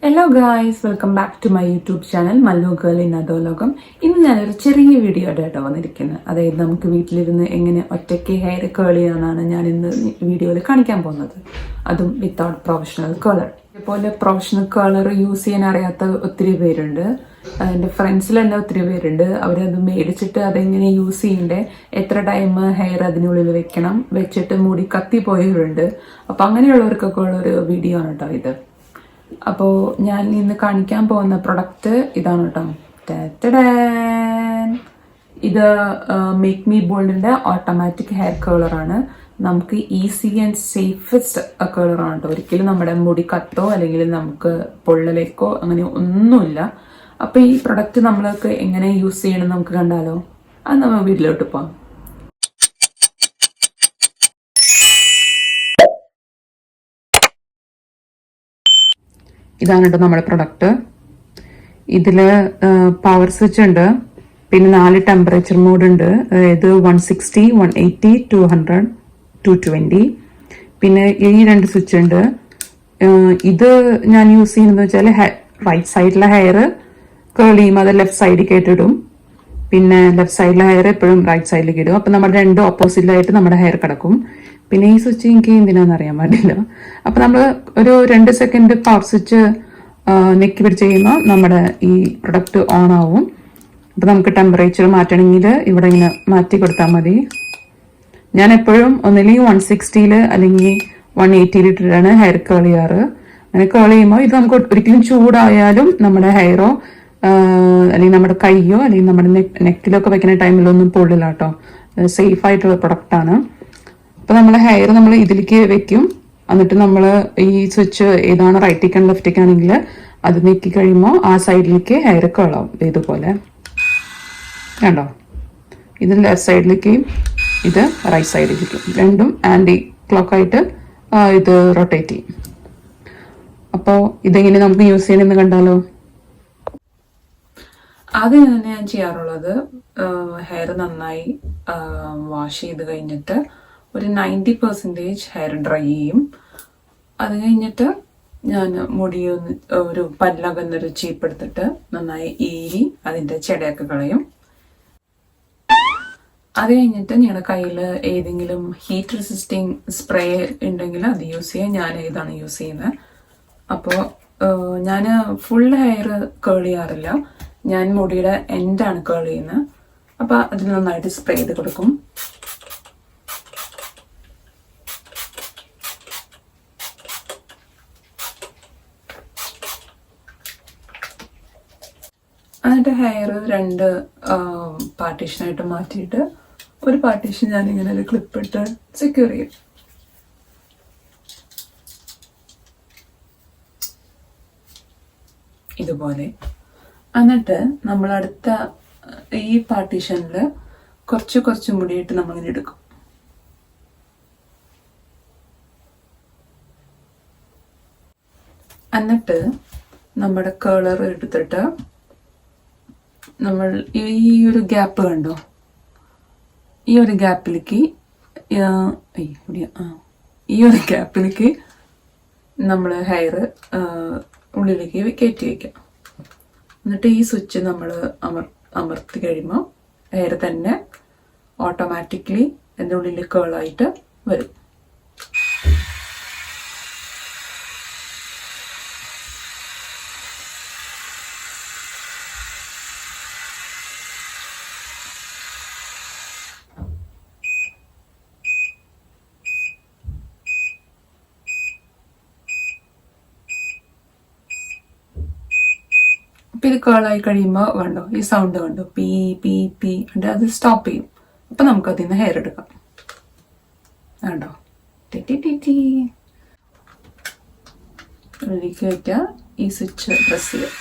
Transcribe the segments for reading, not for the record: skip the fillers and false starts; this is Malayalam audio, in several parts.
Hello guys, welcome back to my YouTube channel Mallu girl in Adholokam. ഇന്ന് ഞാനൊരു ചെറിയ വീഡിയോ ആയിട്ടോ വന്നിരിക്കുന്നത്. അതായത് നമുക്ക് വീട്ടിലിരുന്ന് എങ്ങനെ ഒറ്റയ്ക്ക് ഹെയർ കേൾ ചെയ്യാനാണ് ഞാൻ ഇന്ന് വീഡിയോയിൽ കാണിക്കാൻ പോകുന്നത്. അതും വിത്തൗട്ട് പ്രൊഫഷണൽ കളർ. ഇതുപോലെ പ്രൊഫഷണൽ കളർ യൂസ് ചെയ്യാൻ അറിയാത്ത ഒത്തിരി പേരുണ്ട്. എൻ്റെ ഫ്രണ്ട്സിൽ തന്നെ ഒത്തിരി പേരുണ്ട്. അവരത് മേടിച്ചിട്ട് അതെങ്ങനെ യൂസ് ചെയ്യണ്ടേ, എത്ര ടൈം ഹെയർ അതിനുള്ളിൽ വെക്കണം, വെച്ചിട്ട് മുടി കത്തിപ്പോയവരുണ്ട്. അപ്പം അങ്ങനെയുള്ളവർക്കൊക്കെ ഉള്ളൊരു വീഡിയോ ആണ് കേട്ടോ ഇത്. അപ്പോൾ ഞാൻ ഇന്ന് കാണിക്കാൻ പോകുന്ന പ്രൊഡക്റ്റ് ഇതാണ് കേട്ടോ. ഇത് മേക്ക് മീ ബോൾഡിൻ്റെ ഓട്ടോമാറ്റിക് ഹെയർ കേളറാണ്. നമുക്ക് ഈസി ആൻഡ് സേഫസ്റ്റ് കേളറാണ് കേട്ടോ. ഒരിക്കലും നമ്മുടെ മുടി കത്തോ അല്ലെങ്കിൽ നമുക്ക് പൊള്ളലേക്കോ അങ്ങനെ ഒന്നുമില്ല. അപ്പോൾ ഈ പ്രൊഡക്റ്റ് നമ്മൾക്ക് എങ്ങനെ യൂസ് ചെയ്യണം നമുക്ക് കണ്ടാലോ? അത് നമ്മൾ വീട്ടിലോട്ട് പോകാം. ഇതാണ് കേട്ടോ നമ്മുടെ പ്രൊഡക്റ്റ്. ഇതിൽ പവർ സ്വിച്ച് ഉണ്ട്, പിന്നെ 4 ടെമ്പറേച്ചർ മോഡ് ഉണ്ട്. അതായത് 160, 180, 200, 220. പിന്നെ ഈ 2 സ്വിച്ച് ഉണ്ട്. ഇത് ഞാൻ യൂസ് ചെയ്യുന്നത് വെച്ചാൽ റൈറ്റ് സൈഡിലെ ഹെയർ കേൾ ചെയ്യുമ്പോൾ അത് ലെഫ്റ്റ് സൈഡിൽ കേട്ടിടും. പിന്നെ ലെഫ്റ്റ് സൈഡിലെ ഹെയർ എപ്പോഴും റൈറ്റ് സൈഡിലേക്ക് ഇടും. അപ്പം നമ്മുടെ രണ്ടും ഓപ്പോസിറ്റിലായിട്ട് നമ്മുടെ ഹെയർ കിടക്കും. പിന്നെ ഈ സ്വിച്ച് എനിക്ക് എന്തിനാന്ന് അറിയാൻ പാടില്ല. അപ്പം നമ്മൾ ഒരു 2 സെക്കൻഡ് പവർ സ്വിച്ച് നെക്കി പിടിച്ച് കഴിയുമ്പോൾ നമ്മുടെ ഈ പ്രൊഡക്റ്റ് ഓൺ ആവും. അപ്പം നമുക്ക് ടെമ്പറേച്ചർ മാറ്റണമെങ്കിൽ ഇവിടെ ഇങ്ങനെ മാറ്റി കൊടുത്താൽ മതി. ഞാൻ എപ്പോഴും ഒന്നില്ലെങ്കിൽ 160 അല്ലെങ്കിൽ 180 ഇട്ടിട്ടാണ് ഹെയർ കേൾ ചെയ്യാറ്. അങ്ങനെ കേൾ ചെയ്യുമ്പോൾ ഇത് നമുക്ക് ഒരിക്കലും ചൂടായാലും നമ്മുടെ ഹെയറോ അല്ലെങ്കിൽ നമ്മുടെ കൈയോ അല്ലെങ്കിൽ നമ്മുടെ നെക്കിലൊക്കെ വെക്കുന്ന ടൈമിലൊന്നും പൊള്ളില്ല കേട്ടോ. സേഫ് ആയിട്ടുള്ള പ്രൊഡക്റ്റാണ്. അപ്പോൾ നമ്മുടെ ഹെയർ നമ്മൾ ഇതിലേക്ക് വെക്കും. എന്നിട്ട് നമ്മൾ ഈ സ്വിച്ച് ഏതാണ് റൈറ്റിക്കാണ് ലെഫ്റ്റിക്കാണെങ്കിൽ അത് നീക്കി കഴിയുമ്പോൾ ആ സൈഡിലേക്ക് ഹെയർ കേളാവും. ഇതുപോലെ കണ്ടോ, ഇത് ലെഫ്റ്റ് സൈഡിലേക്ക്, ഇത് റൈറ്റ് സൈഡിലേക്ക്, രണ്ടും ആൻറ്റി ക്ലോക്കായിട്ട് ഇത് റൊട്ടേറ്റ് ചെയ്യും. അപ്പോൾ ഇതെങ്ങനെ നമുക്ക് യൂസ് ചെയ്യണമെന്ന് കണ്ടാലോ? ആദ്യം തന്നെ ഞാൻ ചെയ്യാറുള്ളത് ഹെയർ നന്നായി വാഷ് ചെയ്ത് കഴിഞ്ഞിട്ട് ഒരു 90% ഹെയർ ഡ്രൈ ചെയ്യും. അത് കഴിഞ്ഞിട്ട് ഞാൻ മുടി ഒരു പല്ലകന്നൊരു ചീപ്പ് എടുത്തിട്ട് നന്നായി ഈരി അതിൻ്റെ ചെടയൊക്കെ കളയും. അത് കഴിഞ്ഞിട്ട് ഞങ്ങളുടെ കയ്യിൽ ഏതെങ്കിലും ഹീറ്റ് റെസിസ്റ്റിംഗ് സ്പ്രേ ഉണ്ടെങ്കിൽ അത് യൂസ് ചെയ്യാം. ഞാൻ ഇതാണ് യൂസ് ചെയ്യുന്നത്. അപ്പോൾ ഞാൻ ഫുൾ ഹെയർ കേൾ ചെയ്യാറില്ല. ഞാൻ മുടിയുടെ എൻഡാണ് കേൾ ചെയ്യുന്നത്. അപ്പോൾ അതിൽ നന്നായിട്ട് സ്പ്രേ ചെയ്ത് കൊടുക്കും. എന്നിട്ട് ഹെയർ 2 പാർട്ടീഷനായിട്ട് മാറ്റിയിട്ട് ഒരു പാർട്ടീഷൻ ഞാനിങ്ങനെ ഒരു ക്ലിപ്പിട്ട് സെക്യൂർ ചെയ്യും. ഇതുപോലെ. എന്നിട്ട് നമ്മൾ അടുത്ത ഈ പാർട്ടീഷനിൽ കുറച്ച് മുടിയിട്ട് നമ്മളിങ്ങനെ എടുക്കും. എന്നിട്ട് നമ്മുടെ കേളർ എടുത്തിട്ട് നമ്മൾ ഈ ഒരു ഗ്യാപ്പ് കണ്ടോ, ഈ ഒരു ഗ്യാപ്പിലേക്ക് നമ്മൾ ഹെയർ ഉള്ളിലേക്ക് കയറ്റി വയ്ക്കാം. എന്നിട്ട് ഈ സ്വിച്ച് നമ്മൾ അമർത്തി കഴിയുമ്പോൾ ഹെയർ തന്നെ ഓട്ടോമാറ്റിക്കലി അതിൻ്റെ ഉള്ളിൽ കേളായിട്ട് വരും. അപ്പം ഇത് കേളായി കഴിയുമ്പോൾ കണ്ടോ, ഈ സൗണ്ട് കണ്ടോ, പീ പീ പീ ഉണ്ട്. അത് സ്റ്റോപ്പ് ചെയ്യും. അപ്പം നമുക്ക് അതിൽ നിന്ന് ഹെയർ എടുക്കാം. കണ്ടോ, ഇതിലേക്ക് വയ്ക്കുക. ഈ സ്വിച്ച് പ്രസ് ചെയ്യുക.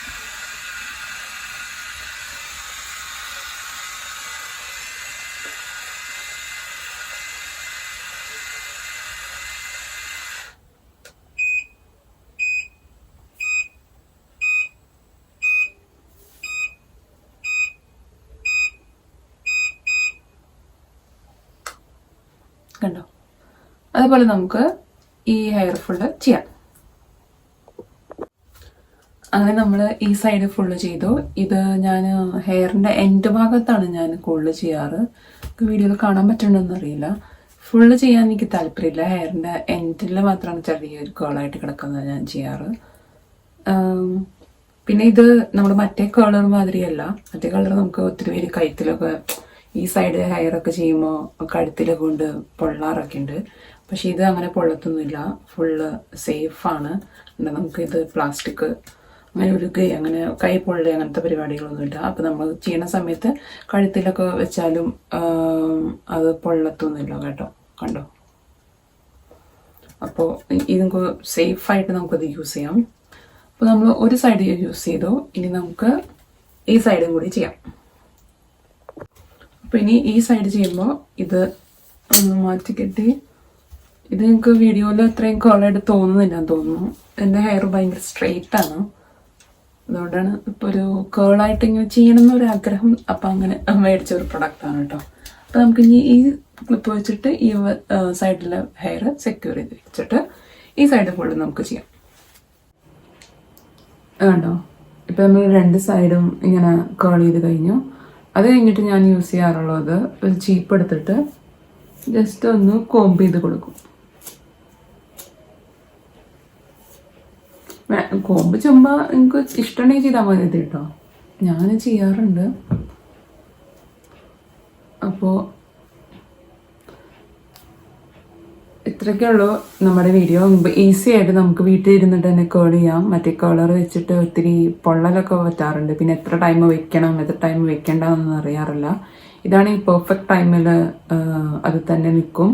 കണ്ടോ, അതുപോലെ നമുക്ക് ഈ ഹെയർ ഫുള്ള് ചെയ്യാം. അങ്ങനെ നമ്മൾ ഈ സൈഡ് ഫുള്ള് ചെയ്തു. ഇത് ഞാൻ ഹെയറിൻ്റെ എൻഡ് ഭാഗത്താണ് ഞാൻ കൂടുതൽ ചെയ്യാറ്. വീഡിയോയിൽ കാണാൻ പറ്റുന്നുണ്ടോയെന്ന് അറിയില്ല. ഫുള്ള് ചെയ്യാൻ എനിക്ക് താല്പര്യമില്ല. ഹെയറിൻ്റെ എൻഡിൽ മാത്രമാണ് ചെറിയൊരു കേളായിട്ട് കിടക്കുന്നത് ഞാൻ ചെയ്യാറ്. പിന്നെ ഇത് നമ്മുടെ മറ്റേ കളർ മാതിരിയല്ല. മറ്റേ കളർ നമുക്ക് ഒത്തിരി പേര് കഴുത്തിലൊക്കെ ഈ സൈഡ് ഹെയറൊക്കെ ചെയ്യുമ്പോൾ കഴുത്തിലൊക്കെ കൊണ്ട് പൊള്ളാറൊക്കെ ഉണ്ട്. പക്ഷെ ഇത് അങ്ങനെ പൊള്ളത്തൊന്നുമില്ല, ഫുള്ള് സേഫാണ്. നമുക്കിത് പ്ലാസ്റ്റിക് അങ്ങനെ ഉരുകയോ അങ്ങനെ കൈ പൊള്ളുക അങ്ങനത്തെ പരിപാടികളൊന്നുമില്ല. അപ്പോൾ നമ്മൾ ചെയ്യുന്ന സമയത്ത് കഴുത്തിലൊക്കെ വെച്ചാലും അത് പൊള്ളത്തൊന്നുമില്ല കേട്ടോ. കണ്ടോ? അപ്പോൾ ഇത് നമുക്ക് സേഫായിട്ട് നമുക്കത് യൂസ് ചെയ്യാം. അപ്പോൾ നമ്മൾ ഒരു സൈഡ് യൂസ് ചെയ്തു. ഇനി നമുക്ക് ഈ സൈഡും കൂടി ചെയ്യാം. അപ്പോൾ ഇനി ഈ സൈഡ് ചെയ്യുമ്പോൾ ഇത് ഒന്ന് മാറ്റി കെട്ടി. ഇത് നിങ്ങൾക്ക് വീഡിയോയിൽ അത്രയും കേളായിട്ട് തോന്നുന്നില്ലെന്ന് തോന്നുന്നു. എൻ്റെ ഹെയർ ഭയങ്കര സ്ട്രെയിറ്റ് ആണ്, അതുകൊണ്ടാണ് ഇപ്പോൾ ഒരു കേളായിട്ട് ഇങ്ങനെ ചെയ്യണമെന്നൊരു ആഗ്രഹം. അപ്പം അങ്ങനെ മേടിച്ച ഒരു പ്രൊഡക്റ്റാണ് കേട്ടോ. അപ്പോൾ നമുക്ക് ഇനി ഈ ക്ലിപ്പ് വെച്ചിട്ട് ഈ സൈഡിലെ ഹെയർ സെക്യൂർ ചെയ്ത് വെച്ചിട്ട് ഈ സൈഡ് ഫുള്ള് നമുക്ക് ചെയ്യാം. കണ്ടോ? ഇപ്പം നമ്മൾ രണ്ട് സൈഡും ഇങ്ങനെ കേൾ ചെയ്ത് കഴിഞ്ഞു. അത് കഴിഞ്ഞിട്ട് ഞാൻ യൂസ് ചെയ്യാറുള്ളത് ഒരു ചീപ്പ് എടുത്തിട്ട് ജസ്റ്റ് ഒന്ന് കോംബ് ചെയ്ത് കൊടുക്കും. കോമ്പ് ചുമ്മാ എനിക്ക് ഇഷ്ടമുണ്ടെങ്കിൽ ചെയ്താൽ മതി കേട്ടോ. ഞാൻ ചെയ്യാറുണ്ട്. അപ്പോൾ ഇത്രയൊക്കെ ഉള്ളൂ നമ്മുടെ വീഡിയോ. ഈസി ആയിട്ട് നമുക്ക് വീട്ടിൽ ഇരുന്നിട്ട് തന്നെ കേൾ ചെയ്യാം. മറ്റേ കളർ വെച്ചിട്ട് ഒത്തിരി പൊള്ളലൊക്കെ പറ്റാറുണ്ട്. പിന്നെ എത്ര ടൈം വെക്കണം എത്ര ടൈം വെക്കേണ്ടതെന്നൊന്നും അറിയാറില്ല. ഇതാണ് ഈ പെർഫെക്റ്റ് ടൈമിൽ അത് തന്നെ നിൽക്കും.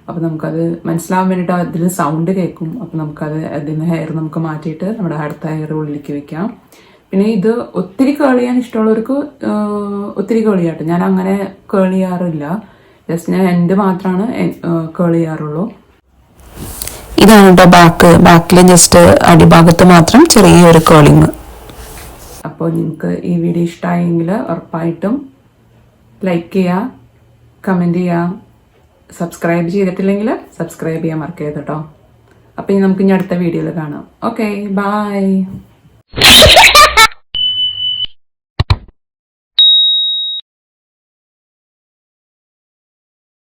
അപ്പോൾ നമുക്കത് മനസ്സിലാവാൻ വേണ്ടിയിട്ട് അതിൽ സൗണ്ട് കേൾക്കും. അപ്പോൾ നമുക്കത് അതിന് ഹെയർ നമുക്ക് മാറ്റിയിട്ട് നമ്മുടെ അടുത്ത ഹെയർ ഉള്ളിലേക്ക് വെക്കാം. പിന്നെ ഇത് ഒത്തിരി കേൾ ചെയ്യാൻ ഇഷ്ടമുള്ളവർക്ക് ഒത്തിരി കേൾ ചെയ്യാട്ടോ. ഞാൻ അങ്ങനെ കേൾ ചെയ്യാറില്ല. ജസ്റ്റ് ഞാൻ എൻ്റെ മാത്രമാണ് കേൾ ചെയ്യാറുള്ളൂ. ഇതാണ് കേട്ടോ ബാക്കിൽ ജസ്റ്റ് അടിഭാഗത്ത് മാത്രം ചെറിയൊരു കേളിങ്. അപ്പോൾ നിങ്ങൾക്ക് ഈ വീഡിയോ ഇഷ്ടമായെങ്കിൽ ഉറപ്പായിട്ടും ലൈക്ക് ചെയ്യുക, കമൻറ്റ് ചെയ്യുക. സബ്സ്ക്രൈബ് ചെയ്തിട്ടില്ലെങ്കിൽ സബ്സ്ക്രൈബ് ചെയ്യാൻ മറക്കരുത് കേട്ടോ. അപ്പം നമുക്ക് ഇനി അടുത്ത വീഡിയോയിൽ കാണാം. Okay, by.